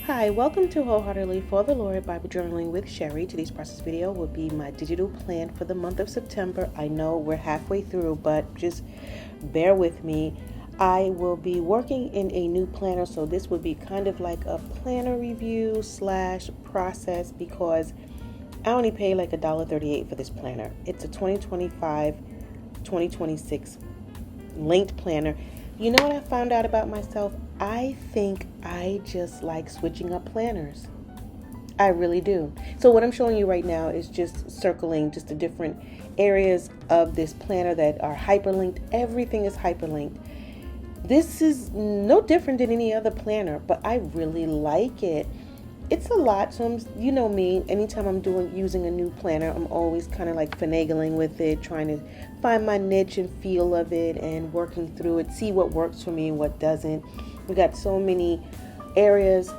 Hi, welcome to Wholeheartedly for the Lord Bible Journaling with Sherry. Today's process video will be my digital plan for the month of September. I know we're halfway through, but just bear with me. I will be working in a new planner, so this would be kind of like a planner review slash process because I only pay like $1.38 for this planner. It's a 2025-2026 linked planner. You know what I found out about myself? I think I just like switching up planners. I really do. So what I'm showing you right now is just circling just the different areas of this planner that are hyperlinked. Everything is hyperlinked. This is no different than any other planner, but I really like it. It's a lot, so you know me, anytime I'm using a new planner, I'm always kind of like finagling with it, trying to find my niche and feel of it and working through it, see what works for me and what doesn't. We got so many areas,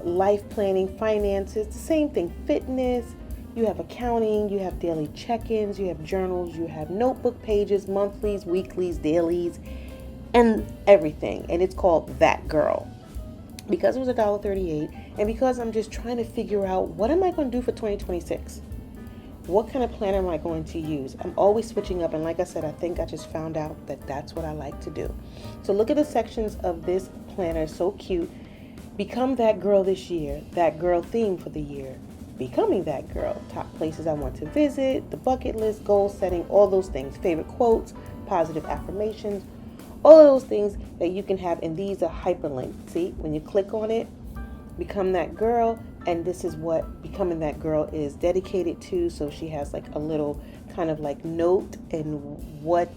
life planning, finances, the same thing, fitness, you have accounting, you have daily check-ins, you have journals, you have notebook pages, monthlies, weeklies, dailies, and everything. And it's called That Girl. Because it was $1.38 and because I'm just trying to figure out what am I going to do for 2026? What kind of planner am I going to use? I'm always switching up, and like I said, I think I just found out that that's what I like to do. So look at the sections of this planner, so cute. Become that girl this year, that girl theme for the year, becoming that girl, top places I want to visit, the bucket list, goal setting, all those things, favorite quotes, positive affirmations, all of those things that you can have, and these are hyperlinked. See, when you click on it, become that girl, and this is what becoming that girl is dedicated to. So she has like a little kind of like note and what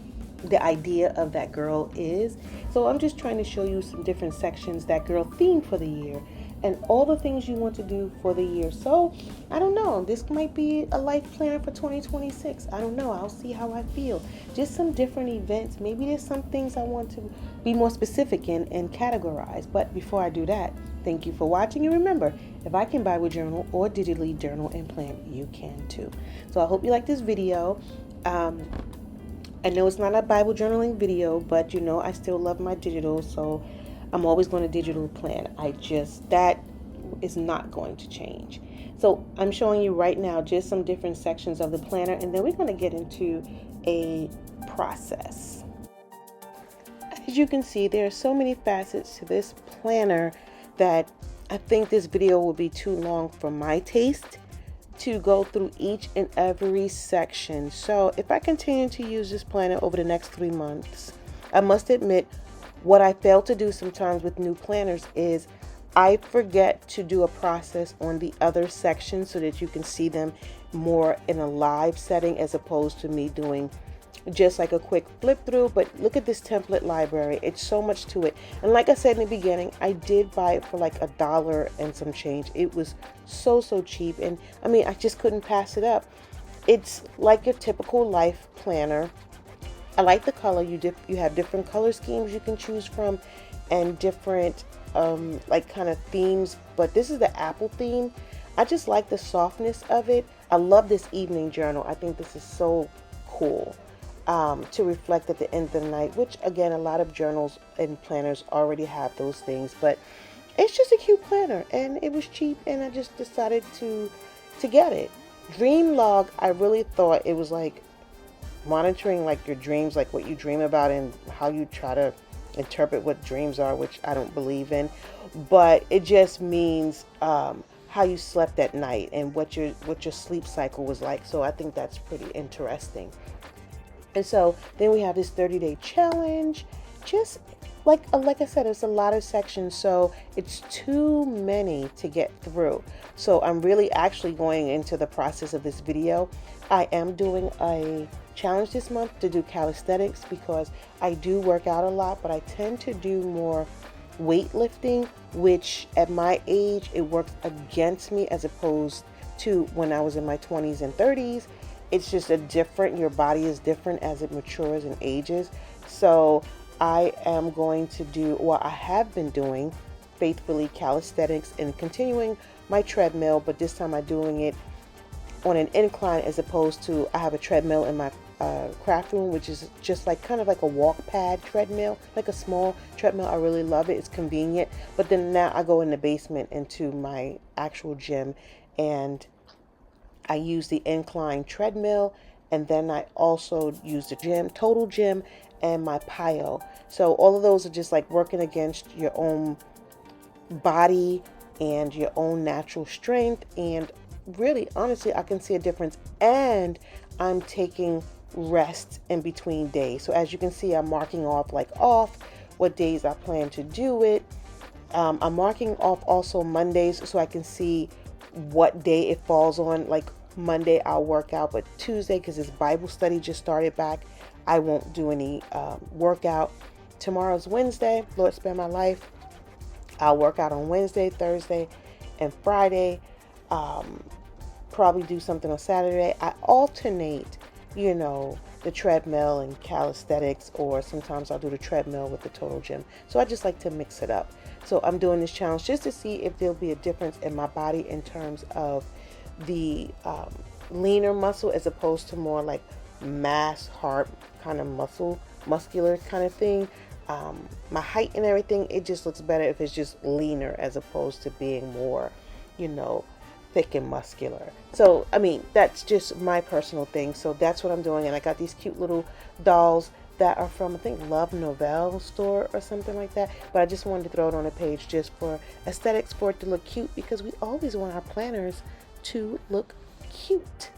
the idea of that girl is. So I'm just trying to show you some different sections, that girl theme for the year, and all the things you want to do for the year. So I don't know, this might be a life planner for 2026. I don't know, I'll see how I feel. Just some different events. Maybe there's some things I want to be more specific in and categorize. But before I do that, thank you for watching, and remember, if I can Bible journal or digitally journal and plan, you can too. So I hope you like this video. I know it's not a Bible journaling video, but you know I still love my digital, so I'm always going to digital plan. That is not going to change. So I'm showing you right now just some different sections of the planner, and then we're going to get into a process. As you can see, there are so many facets to this planner that I think this video will be too long for my taste to go through each and every section. So if I continue to use this planner over the next 3 months, I must admit, what I fail to do sometimes with new planners is I forget to do a process on the other sections so that you can see them more in a live setting, as opposed to me doing just like a quick flip through. But look at this template library. It's so much to it. And like I said in the beginning, I did buy it for like $1 and some change. It was so cheap, and I mean, I just couldn't pass it up. It's like your typical life planner. I like the color. You have different color schemes you can choose from, and different like kind of themes, but this is the apple theme. I just like the softness of it. I love this evening journal. I think this is so cool to reflect at the end of the night, which again, a lot of journals and planners already have those things, but it's just a cute planner, and it was cheap, and I just decided to get it. Dream log, I really thought it was like monitoring like your dreams, like what you dream about and how you try to interpret what dreams are, which I don't believe in, but it just means how you slept at night and what your sleep cycle was like. So I think that's pretty interesting. And so then we have this 30-day challenge. Just like I said, it's a lot of sections, so it's too many to get through. So I'm really actually going into the process of this video. I am doing a challenge this month to do calisthenics because I do work out a lot, but I tend to do more weightlifting, which at my age, it works against me as opposed to when I was in my 20s and 30s. It's just your body is different as it matures and ages. So I am going to do, I have been doing faithfully calisthenics and continuing my treadmill, but this time I'm doing it on an incline as opposed to I have a treadmill in my craft room, which is just like kind of like a walk pad treadmill, like a small treadmill. I really love it. It's convenient. But then now I go in the basement into my actual gym, and I use the incline treadmill, and then I also use the gym, total gym, and my PIO. So all of those are just like working against your own body and your own natural strength. And really, honestly, I can see a difference. And I'm taking rest in between days. So as you can see, I'm marking off what days I plan to do it. I'm marking off also Mondays so I can see what day it falls on. Like Monday I'll work out, but Tuesday, because this Bible study just started back, I won't do any workout. Tomorrow's Wednesday, Lord spare my life. I'll work out on Wednesday, Thursday, and Friday. Probably do something on Saturday. I alternate, the treadmill and calisthenics, or sometimes I'll do the treadmill with the total gym. So I just like to mix it up. So I'm doing this challenge just to see if there'll be a difference in my body in terms of the leaner muscle as opposed to more like mass heart kind of muscular kind of thing. My height and everything, it just looks better if it's just leaner as opposed to being more, thick and muscular. So, that's just my personal thing. So that's what I'm doing. And I got these cute little dolls that are from, I think, Love Novelle store or something like that. But I just wanted to throw it on a page just for aesthetics, for it to look cute, because we always want our planners to look cute.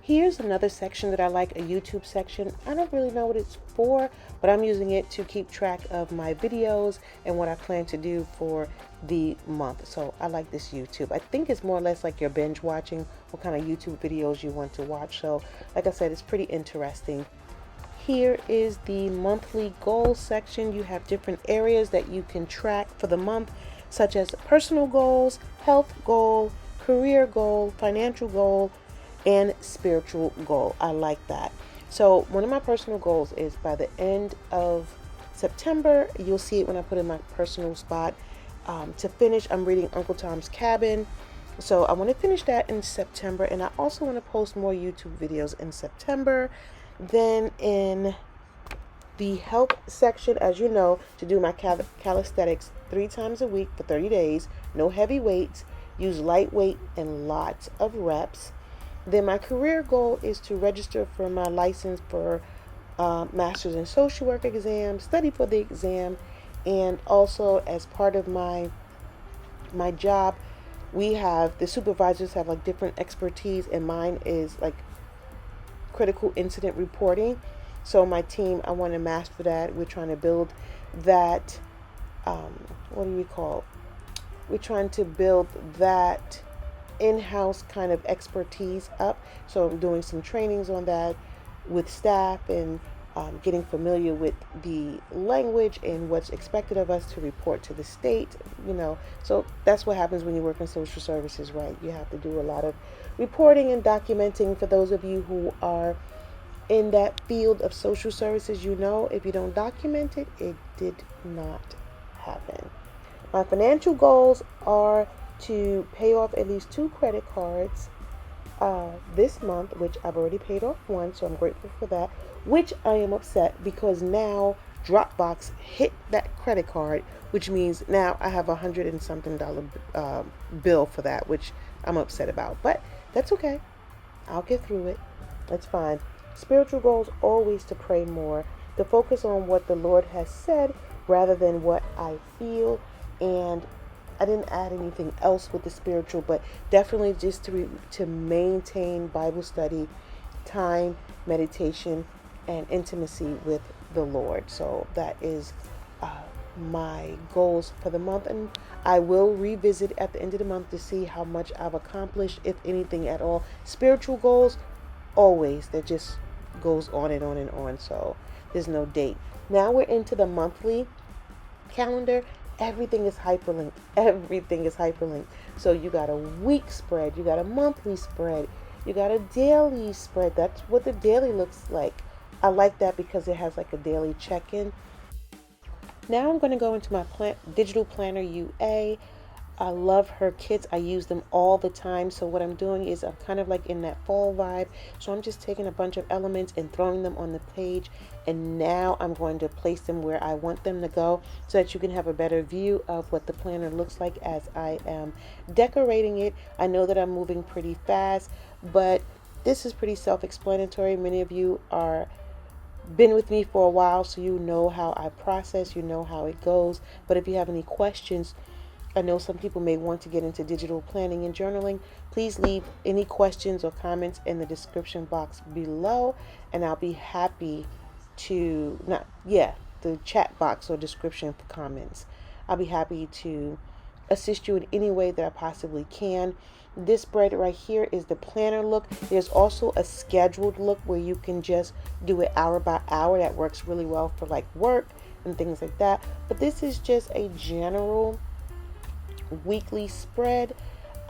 Here's another section that I like, a YouTube section. I don't really know what it's for, but I'm using it to keep track of my videos and what I plan to do for the month. So I like this YouTube. I think it's more or less like you're binge watching what kind of YouTube videos you want to watch. So like I said, it's pretty interesting. Here is the monthly goals section. You have different areas that you can track for the month, such as personal goals, health goal, career goal, financial goal, and spiritual goal. I like that. So one of my personal goals is by the end of September, you'll see it when I put in my personal spot, to finish, I'm reading Uncle Tom's Cabin. So I want to finish that in September, and I also want to post more YouTube videos in September. Then in the health section, as you know, to do my calisthenics 3 times a week for 30 days, no heavy weights, use lightweight and lots of reps. Then my career goal is to register for my license for Master's in Social Work exam, study for the exam, and also as part of my job, the supervisors have like different expertise, and mine is like critical incident reporting. So my team, I want to master that. We're trying to build that, we're trying to build that in-house kind of expertise up. So I'm doing some trainings on that with staff, and getting familiar with the language and what's expected of us to report to the state. So that's what happens when you work in social services, right? You have to do a lot of reporting and documenting. For those of you who are in that field of social services, if you don't document it, it did not happen. My financial goals are to pay off at least 2 credit cards this month, which I've already paid off one, so I'm grateful for that, which I am upset because now Dropbox hit that credit card, which means now I have $100 and something bill for that, which I'm upset about, but that's okay. I'll get through it. That's fine. Spiritual goals, always to pray more, to focus on what the Lord has said rather than what I feel. And I didn't add anything else with the spiritual, but definitely just to maintain Bible study time, meditation, and intimacy with the Lord. So that is my goals for the month, and I will revisit at the end of the month to see how much I've accomplished, if anything at all. Spiritual goals, always, that just goes on and on and on, so there's no date. Now we're into the monthly calendar. Everything is hyperlinked. So you got a week spread, you got a monthly spread, you got a daily spread. That's what the daily looks like. I like that because it has like a daily check-in. Now I'm going to go into my digital planner UA. I love her kits. I use them all the time. So what I'm doing is I'm kind of like in that fall vibe. So I'm just taking a bunch of elements and throwing them on the page. And now I'm going to place them where I want them to go so that you can have a better view of what the planner looks like as I am decorating it. I know that I'm moving pretty fast, but this is pretty self-explanatory. Many of you are been with me for a while, so you know how I process, you know how it goes. But if you have any questions, I know some people may want to get into digital planning and journaling. Please leave any questions or comments in the description box below, and I'll be happy to, the chat box or description for comments. I'll be happy to assist you in any way that I possibly can. This spread right here is the planner look. There's also a scheduled look where you can just do it hour by hour. That works really well for like work and things like that. But this is just a general weekly spread.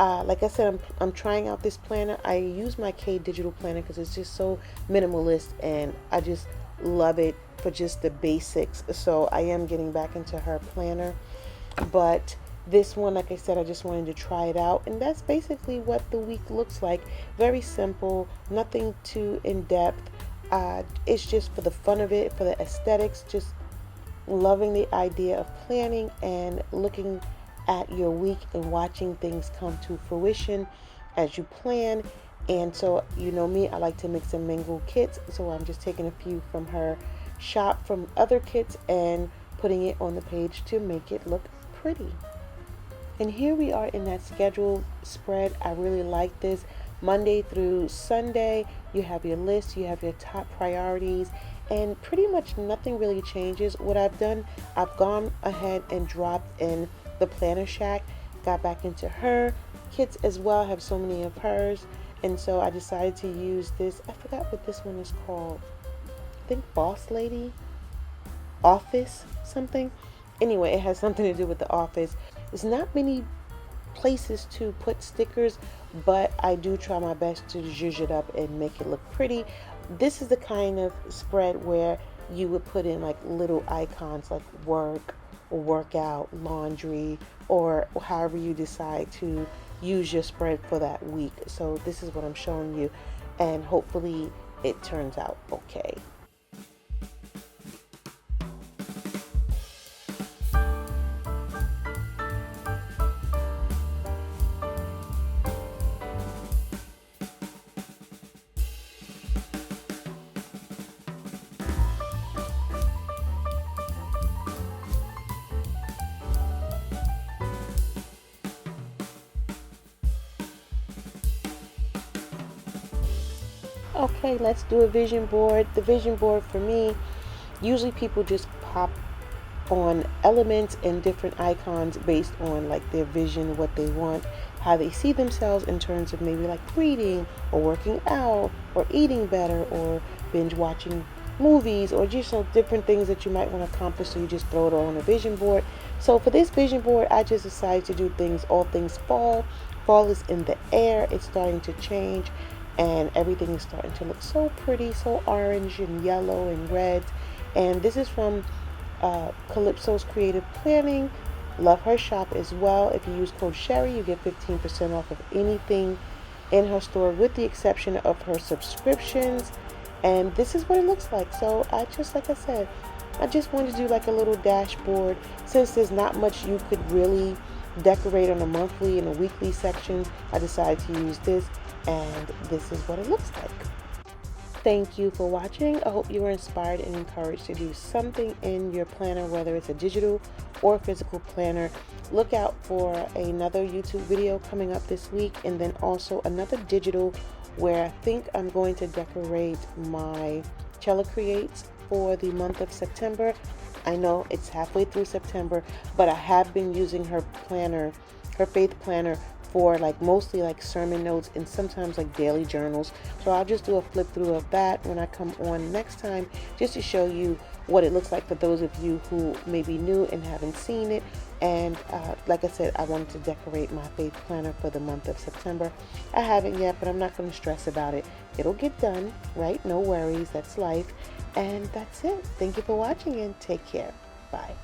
Like I said, I'm trying out this planner. I use my K digital planner because it's just so minimalist and I just love it for just the basics. So I am getting back into her planner, but this one, like I said, I just wanted to try it out, and that's basically what the week looks like. Very simple, nothing too in-depth. It's just for the fun of it, for the aesthetics, just loving the idea of planning and looking at your week and watching things come to fruition as you plan. And so, you know me, I like to mix and mingle kits, so I'm just taking a few from her shop from other kits and putting it on the page to make it look pretty. And here we are in that scheduled spread. I really like this. Monday through Sunday, you have your list, you have your top priorities, and pretty much nothing really changes. What I've done, I've gone ahead and dropped in the Planner Shack, got back into her kits as well. I have so many of hers, and so I decided to use this. I forgot what this one is called. I think Boss Lady, Office, something. Anyway, it has something to do with the office. There's not many places to put stickers, but I do try my best to zhuzh it up and make it look pretty. This is the kind of spread where you would put in like little icons like work or workout, laundry, or however you decide to use your spread for that week. So this is what I'm showing you, and hopefully it turns out okay. Okay, let's do a vision board. The vision board for me, usually people just pop on elements and different icons based on like their vision, what they want, how they see themselves in terms of maybe like reading or working out or eating better or binge watching movies or just different things that you might want to accomplish. So you just throw it all on a vision board. So for this vision board, I just decided to do all things fall. Fall is in the air. It's starting to change and everything is starting to look so pretty, so orange and yellow and red. And this is from Calypso's Creative Planning. Love her shop as well. If you use code Sherry, you get 15% off of anything in her store with the exception of her subscriptions. And this is what it looks like. So like I said, I just wanted to do like a little dashboard. Since there's not much you could really decorate on a monthly and a weekly section, I decided to use this, and this is what it looks like. Thank you for watching. I hope you were inspired and encouraged to do something in your planner, whether it's a digital or physical planner. Look out for another YouTube video coming up this week, and then also another digital where I think I'm going to decorate my Chella Creates for the month of September. I know it's halfway through September, but I have been using her planner, her faith planner, for like mostly like sermon notes and sometimes like daily journals. So I'll just do a flip through of that when I come on next time, just to show you what it looks like for those of you who may be new and haven't seen it. And like I said, I wanted to decorate my faith planner for the month of September. I haven't yet, but I'm not going to stress about it. It'll get done, right? No worries. That's life. And that's it. Thank you for watching and take care. Bye.